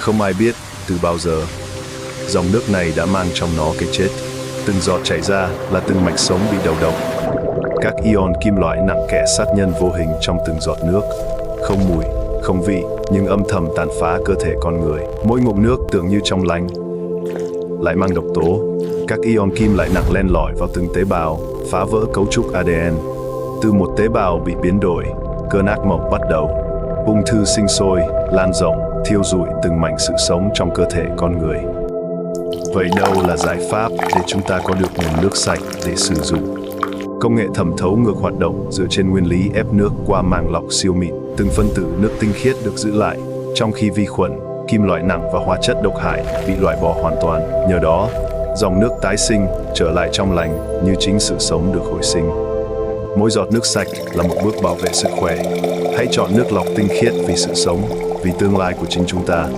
Không ai biết từ bao giờ dòng nước này đã mang trong nó cái chết. Từng giọt chảy ra là từng mạch sống bị đầu độc. Các ion kim loại nặng kẽ sát nhân vô hình trong từng giọt nước. Không mùi, không vị, nhưng âm thầm tàn phá cơ thể con người. Mỗi ngụm nước tưởng như trong lành, lại mang độc tố. Các ion kim lại nặng len lỏi vào từng tế bào, phá vỡ cấu trúc ADN. Từ một tế bào bị biến đổi, cơn ác mộng bắt đầu. Ung thư sinh sôi, lan rộng, thiêu rụi từng mảnh sự sống trong cơ thể con người. Vậy đâu là giải pháp để chúng ta có được nguồn nước sạch để sử dụng? Công nghệ thẩm thấu ngược hoạt động dựa trên nguyên lý ép nước qua màng lọc siêu mịn. Từng phân tử nước tinh khiết được giữ lại, trong khi vi khuẩn, kim loại nặng và hóa chất độc hại bị loại bỏ hoàn toàn. Nhờ đó, dòng nước tái sinh trở lại trong lành như chính sự sống được hồi sinh. Mỗi giọt nước sạch là một bước bảo vệ sức khỏe. Hãy chọn nước lọc tinh khiết vì sự sống, vì tương lai của chính chúng ta.